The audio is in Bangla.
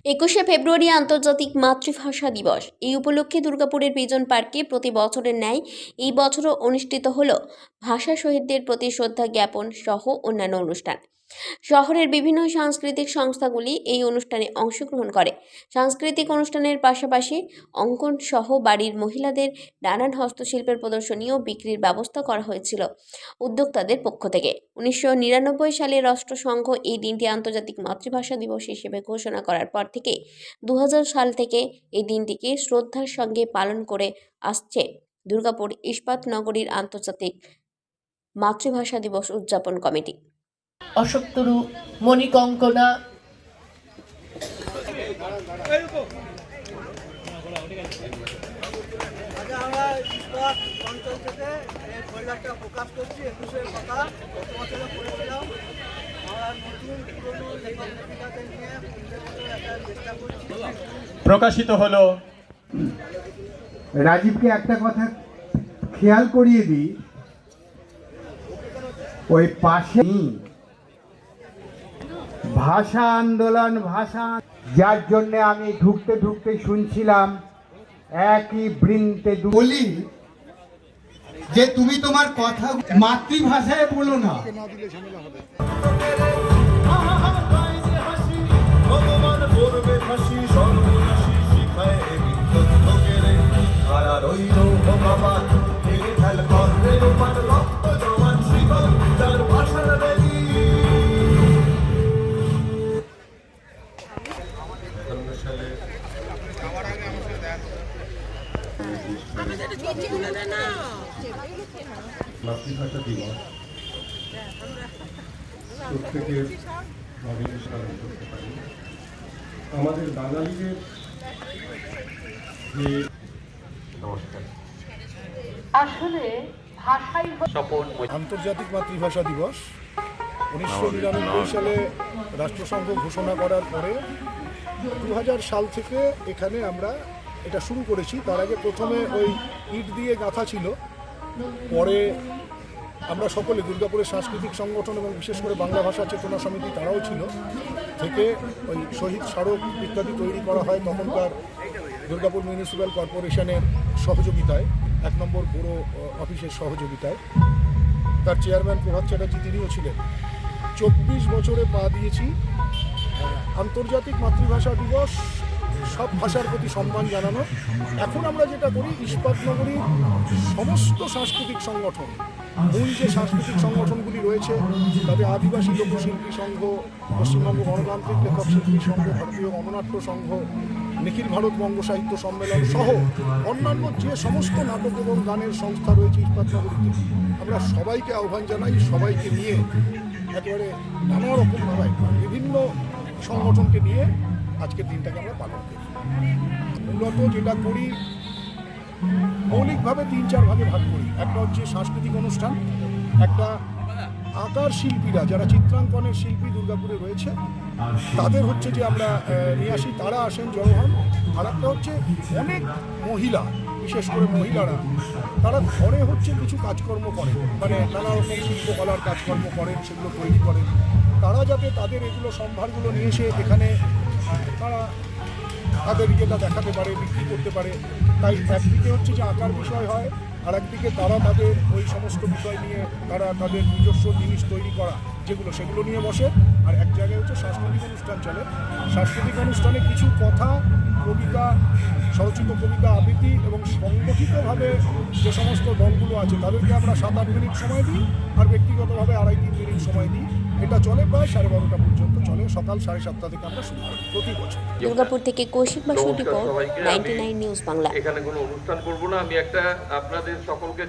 21শে ফেব্রুয়ারি আন্তর্জাতিক মাতৃভাষা দিবস। এই উপলক্ষে দুর্গাপুরের পিজন পার্কে প্রতি বছরের ন্যায় এই বছরও অনুষ্ঠিত হলো ভাষা শহীদদের প্রতি শ্রদ্ধা জ্ঞাপন সহ অন্যান্য অনুষ্ঠান। শহরের বিভিন্ন সাংস্কৃতিক সংস্থাগুলি এই অনুষ্ঠানে অংশগ্রহণ করে। সাংস্কৃতিক অনুষ্ঠানের পাশাপাশি অঙ্কন সহ বাড়ির মহিলাদের নানান হস্তশিল্পের প্রদর্শনী ও বিক্রির ব্যবস্থা করা হয়েছিল উদ্যোক্তাদের পক্ষ থেকে। 1999 সালে রাষ্ট্রসংঘ এই দিনটি আন্তর্জাতিক মাতৃভাষা দিবস হিসেবে ঘোষণা করার পর থেকে 2000 সাল থেকে এই দিনটিকে শ্রদ্ধার সঙ্গে পালন করে আসছে দুর্গাপুর ইস্পাত নগরীর আন্তর্জাতিক মাতৃভাষা দিবস উদযাপন কমিটি। অশোকতরু মণিকঙ্কনা প্রকাশিত হলো। রাজীবকে একটা কথা খেয়াল করিয়ে দিই, ওই পাশে ভাষা আন্দোলন যার জন্য আমি ঢুকতে ঢুকতে শুনছিলাম একই বৃন্তে বলি যে তুমি তোমার কথা মাতৃভাষায় বলো না। মাতৃভাষা দিবস প্রত্যেকের ভাবে পালন করতে পারি। আমাদের বাঙালিদের যে নমস্কার আসলে ভাষাই আন্তর্জাতিক মাতৃভাষা দিবস 1999 সালে রাষ্ট্রসংঘ ঘোষণা করার পরে 2000 সাল থেকে এখানে আমরা এটা শুরু করেছি। তার আগে প্রথমে ওই ইট দিয়ে গাঁথা ছিল, পরে আমরা সকলে দুর্গাপুরের সাংস্কৃতিক সংগঠন এবং বিশেষ করে বাংলা ভাষা চেতনা সমিতি তারাও ছিল, থেকে ওই শহীদ স্মারক ইত্যাদি তৈরি করা হয় তখনকার দুর্গাপুর মিউনিসিপ্যাল কর্পোরেশনের সহযোগিতায়, 1 নম্বর ব্যুরো অফিসের সহযোগিতায়। তার চেয়ারম্যান প্রভাত চ্যাটার্জি তিনিও ছিলেন। 24 বছরে পা দিয়েছি। আন্তর্জাতিক মাতৃভাষা দিবস সব ভাষার প্রতি সম্মান জানানো। এখন আমরা যেটা করি, ইস্পাত নগরীর সমস্ত সাংস্কৃতিক সংগঠন, মূল যে সাংস্কৃতিক সংগঠনগুলি রয়েছে তাদের আদিবাসী লোকশিল্পী সংঘ, পশ্চিমবঙ্গ গণতান্ত্রিক লেখক শিল্পী সংঘ, ভারতীয় গণনাট্য সংঘ, নিখিল ভারত বঙ্গ সাহিত্য সম্মেলন সহ অন্যান্য যে সমস্ত নাটক এবং গানের সংস্থা রয়েছে ইস্পাত নগরীতে, আমরা সবাইকে আহ্বান জানাই, সবাইকে নিয়ে একেবারে নানা রকমভাবে বিভিন্ন সংগঠনকে নিয়ে আজকের দিনটাকে আমরা পালন করি। মূলত যেটা করি মৌলিকভাবে 3-4 ভাগে ভাগ করি। একটা হচ্ছে সাংস্কৃতিক অনুষ্ঠান, একটা আঁকার শিল্পীরা যারা চিত্রাঙ্কনের শিল্পী দুর্গাপুরে রয়েছে তাদের হচ্ছে যে আমরা নিয়ে আসি, তারা আসেন জড়ো হন। আর একটা হচ্ছে অনেক মহিলা, বিশেষ করে মহিলারা, তারা ঘরে হচ্ছে কিছু কাজকর্ম করেন, মানে নানা রকম শিল্পকলার কাজকর্ম করেন, সেগুলো তৈরি করেন। তারা যাতে তাদের এগুলো সম্ভারগুলো নিয়ে এসে এখানে তারা তাদের ইয়েটা দেখাতে পারে, বিক্রি করতে পারে। তাই একদিকে হচ্ছে যে আঁকার বিষয় হয়, আর একদিকে তারা তাদের ওই সমস্ত বিষয় নিয়ে তারা তাদের নিজস্ব জিনিস তৈরি করা যেগুলো সেগুলো নিয়ে বসে। আর এক জায়গায় হচ্ছে সাংস্কৃতিক অনুষ্ঠান চলে। সাংস্কৃতিক অনুষ্ঠানে কিছু কথা, কবিতা, স্বরচিত কবিতা আবৃত্তি এবং সংগঠিতভাবে যে সমস্ত দলগুলো আছে তাদেরকে আমরা 7-8 মিনিট সময় দিই, আর ব্যক্তিগতভাবে 2.5-3 মিনিট সময় দিই। এটা চলে প্রায় 12:30 পর্যন্ত চলে। সকাল 7:30 থেকে আমরা শুরু করি প্রতি বছর। দুর্গাপুর থেকে কৌশিক বাসুর রিপোর্ট, 99 নিউজ বাংলা। এখানে কোনো অনুষ্ঠান করব না, আমি একটা আপনাদের সকলকে